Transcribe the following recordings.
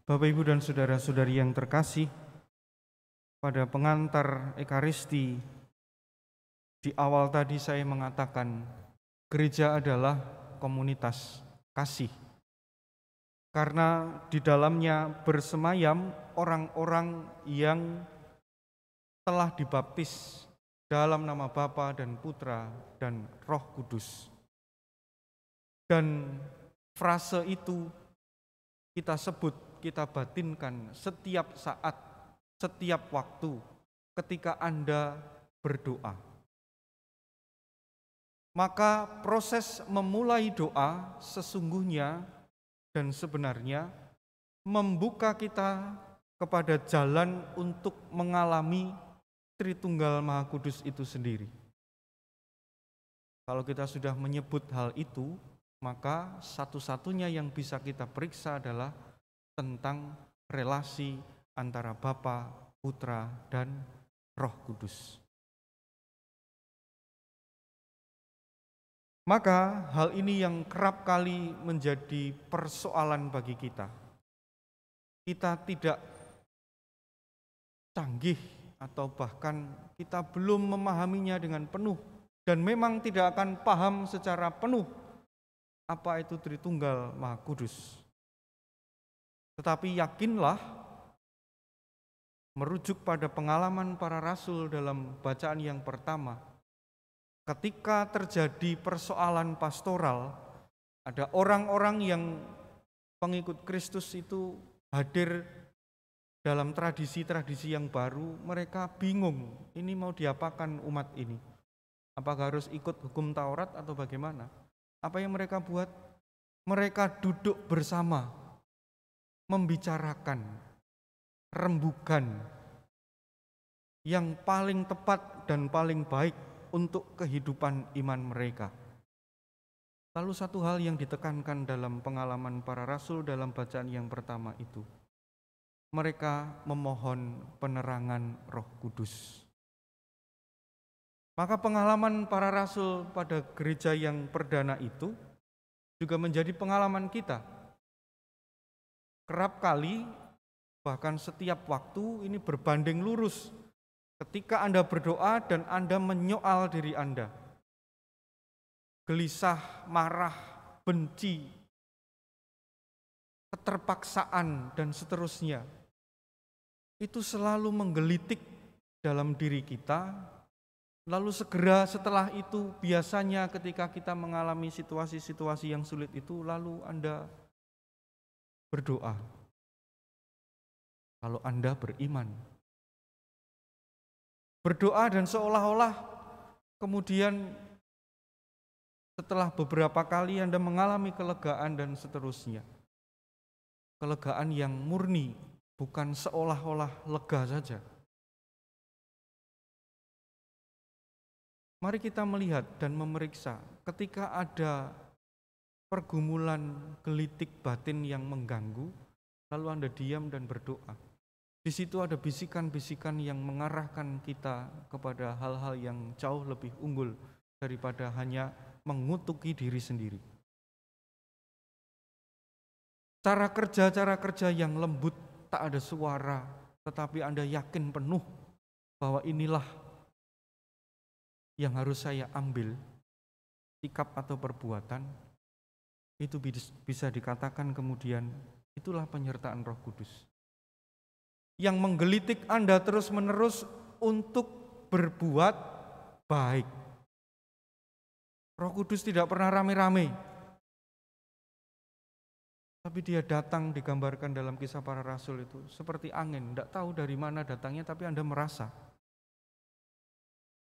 Bapak, Ibu, dan saudara-saudari yang terkasih, pada pengantar Ekaristi di awal tadi saya mengatakan gereja adalah komunitas kasih. Karena di dalamnya bersemayam orang-orang yang telah dibaptis dalam nama Bapa dan Putra dan Roh Kudus. Dan frase itu kita sebut, kita batinkan setiap saat, setiap waktu ketika Anda berdoa. Maka proses memulai doa sesungguhnya dan sebenarnya membuka kita kepada jalan untuk mengalami Tritunggal Maha Kudus itu sendiri. Kalau kita sudah menyebut hal itu, maka satu-satunya yang bisa kita periksa adalah tentang relasi antara Bapa, Putra, dan Roh Kudus. Maka hal ini yang kerap kali menjadi persoalan bagi kita. Kita tidak canggih atau bahkan kita belum memahaminya dengan penuh dan memang tidak akan paham secara penuh apa itu Tritunggal Maha Kudus. Tetapi yakinlah, merujuk pada pengalaman para rasul dalam bacaan yang pertama, ketika terjadi persoalan pastoral, ada orang-orang yang pengikut Kristus itu hadir dalam tradisi-tradisi yang baru, mereka bingung, ini mau diapakan umat ini? Apakah harus ikut hukum Taurat atau bagaimana? Apa yang mereka buat? Mereka duduk bersama, membicarakan rembugan yang paling tepat dan paling baik untuk kehidupan iman mereka. Lalu satu hal yang ditekankan dalam pengalaman para rasul dalam bacaan yang pertama itu, mereka memohon penerangan Roh Kudus. Maka pengalaman para rasul pada gereja yang perdana itu juga menjadi pengalaman kita. Kerap kali, bahkan setiap waktu ini berbanding lurus ketika Anda berdoa dan Anda menyoal diri Anda. Gelisah, marah, benci, keterpaksaan, dan seterusnya. Itu selalu menggelitik dalam diri kita. Lalu segera setelah itu, biasanya ketika kita mengalami situasi-situasi yang sulit itu, lalu Anda berdoa. Kalau Anda beriman, berdoa dan seolah-olah kemudian setelah beberapa kali Anda mengalami kelegaan dan seterusnya. Kelegaan yang murni, bukan seolah-olah lega saja. Mari kita melihat dan memeriksa ketika ada pergumulan gelitik batin yang mengganggu, lalu Anda diam dan berdoa. Di situ ada bisikan-bisikan yang mengarahkan kita kepada hal-hal yang jauh lebih unggul daripada hanya mengutuki diri sendiri. Cara kerja yang lembut, tak ada suara, tetapi Anda yakin penuh bahwa inilah yang harus saya ambil, sikap atau perbuatan, itu bisa dikatakan kemudian itulah penyertaan Roh Kudus yang menggelitik Anda terus-menerus untuk berbuat baik. Roh Kudus tidak pernah rame-rame, tapi dia datang, digambarkan dalam Kisah Para Rasul itu seperti angin, tidak tahu dari mana datangnya, tapi Anda merasa.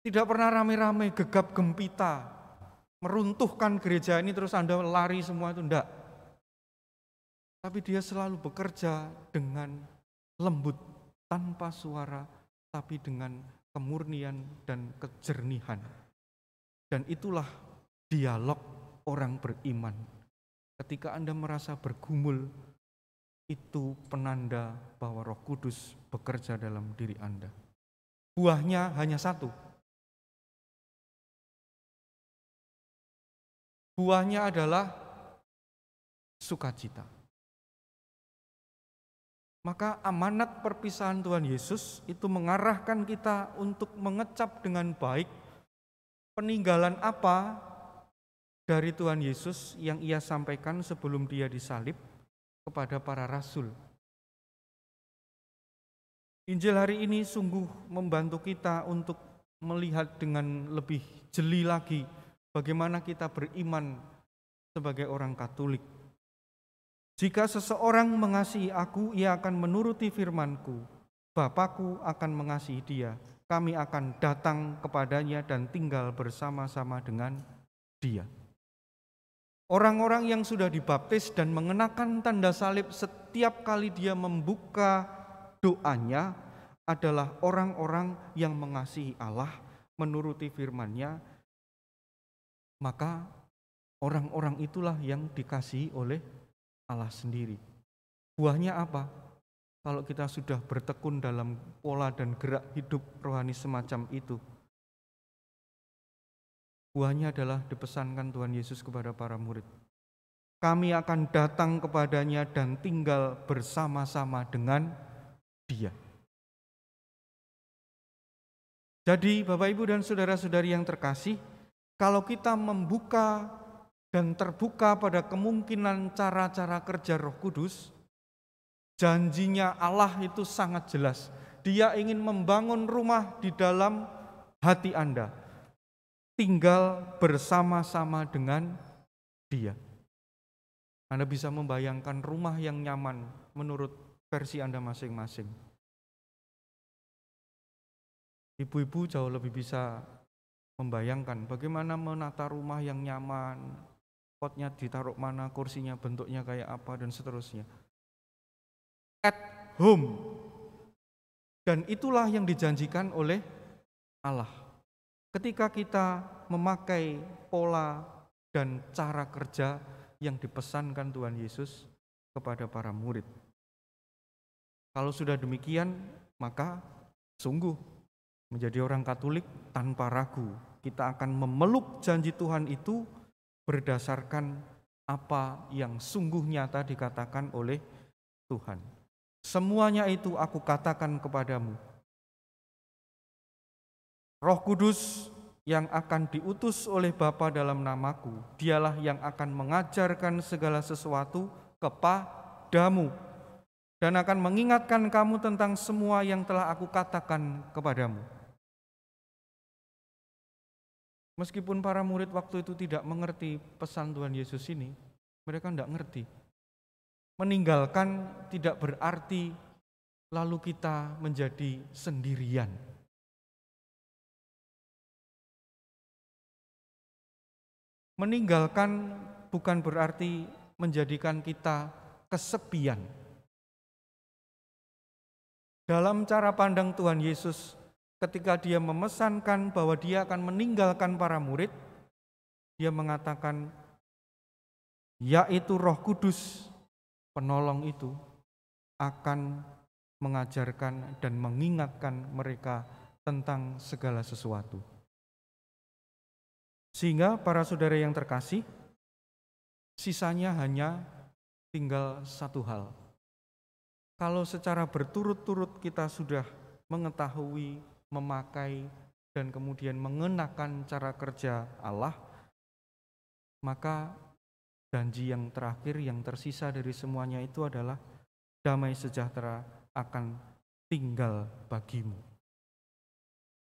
Tidak pernah rame-rame, gegap gempita, meruntuhkan gereja ini terus Anda lari semua, itu enggak. Tapi dia selalu bekerja dengan lembut, tanpa suara, tapi dengan kemurnian dan kejernihan. Dan itulah dialog orang beriman. Ketika Anda merasa bergumul, itu penanda bahwa Roh Kudus bekerja dalam diri Anda. Buahnya hanya satu. Buahnya adalah sukacita. Maka amanat perpisahan Tuhan Yesus itu mengarahkan kita untuk mengecap dengan baik peninggalan apa dari Tuhan Yesus yang ia sampaikan sebelum dia disalib kepada para rasul. Injil hari ini sungguh membantu kita untuk melihat dengan lebih jeli lagi bagaimana kita beriman sebagai orang Katolik. Jika seseorang mengasihi aku, ia akan menuruti firman-Ku. Bapakku akan mengasihi dia. Kami akan datang kepadanya dan tinggal bersama-sama dengan dia. Orang-orang yang sudah dibaptis dan mengenakan tanda salib setiap kali dia membuka doanya adalah orang-orang yang mengasihi Allah, menuruti firman-Nya. Maka orang-orang itulah yang dikasihi oleh Allah sendiri. Buahnya apa? Kalau kita sudah bertekun dalam pola dan gerak hidup rohani semacam itu, buahnya adalah dipesankan Tuhan Yesus kepada para murid. Kami akan datang kepadanya dan tinggal bersama-sama dengan Dia. Jadi Bapak Ibu dan saudara-saudari yang terkasih, kalau kita membuka dan terbuka pada kemungkinan cara-cara kerja Roh Kudus, janjinya Allah itu sangat jelas. Dia ingin membangun rumah di dalam hati Anda, tinggal bersama-sama dengan Dia. Anda bisa membayangkan rumah yang nyaman menurut versi Anda masing-masing. Ibu-ibu jauh lebih bisa membayangkan bagaimana menata rumah yang nyaman, potnya ditaruh mana, kursinya bentuknya kayak apa, dan seterusnya. At home. Dan itulah yang dijanjikan oleh Allah. Ketika kita memakai pola dan cara kerja yang dipesankan Tuhan Yesus kepada para murid. Kalau sudah demikian, maka sungguh menjadi orang Katolik tanpa ragu. Kita akan memeluk janji Tuhan itu berdasarkan apa yang sungguh nyata dikatakan oleh Tuhan. Semuanya itu aku katakan kepadamu. Roh Kudus yang akan diutus oleh Bapa dalam namaku, dialah yang akan mengajarkan segala sesuatu kepadamu dan akan mengingatkan kamu tentang semua yang telah aku katakan kepadamu. Meskipun para murid waktu itu tidak mengerti pesan Tuhan Yesus ini, mereka tidak ngerti. Meninggalkan tidak berarti lalu kita menjadi sendirian. Meninggalkan bukan berarti menjadikan kita kesepian. Dalam cara pandang Tuhan Yesus, ketika dia memesankan bahwa dia akan meninggalkan para murid, dia mengatakan, yaitu Roh Kudus, penolong itu, akan mengajarkan dan mengingatkan mereka tentang segala sesuatu. Sehingga para saudara yang terkasih, sisanya hanya tinggal satu hal. Kalau secara berturut-turut kita sudah mengetahui, memakai, dan kemudian mengenakan cara kerja Allah, maka janji yang terakhir yang tersisa dari semuanya itu adalah damai sejahtera akan tinggal bagimu.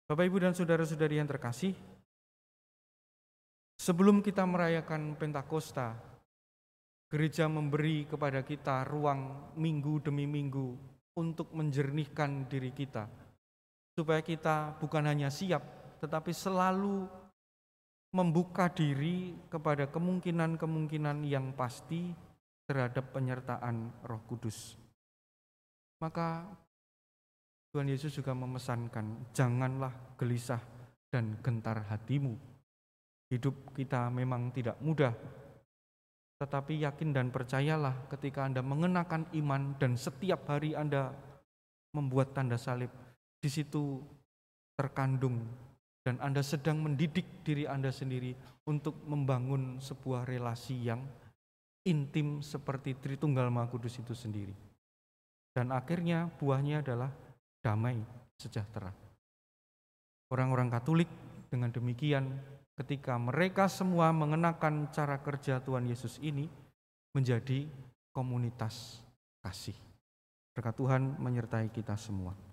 Bapak, Ibu, dan saudara-saudari yang terkasih, sebelum kita merayakan Pentakosta, gereja memberi kepada kita ruang minggu demi minggu untuk menjernihkan diri kita, supaya kita bukan hanya siap, tetapi selalu membuka diri kepada kemungkinan-kemungkinan yang pasti terhadap penyertaan Roh Kudus. Maka Tuhan Yesus juga memesankan, janganlah gelisah dan gentar hatimu. Hidup kita memang tidak mudah, tetapi yakin dan percayalah ketika Anda mengenakan iman dan setiap hari Anda membuat tanda salib, di situ terkandung dan Anda sedang mendidik diri Anda sendiri untuk membangun sebuah relasi yang intim seperti Tritunggal Maha Kudus itu sendiri. Dan akhirnya buahnya adalah damai sejahtera. Orang-orang Katolik dengan demikian ketika mereka semua mengenakan cara kerja Tuhan Yesus ini menjadi komunitas kasih. Berkat Tuhan menyertai kita semua.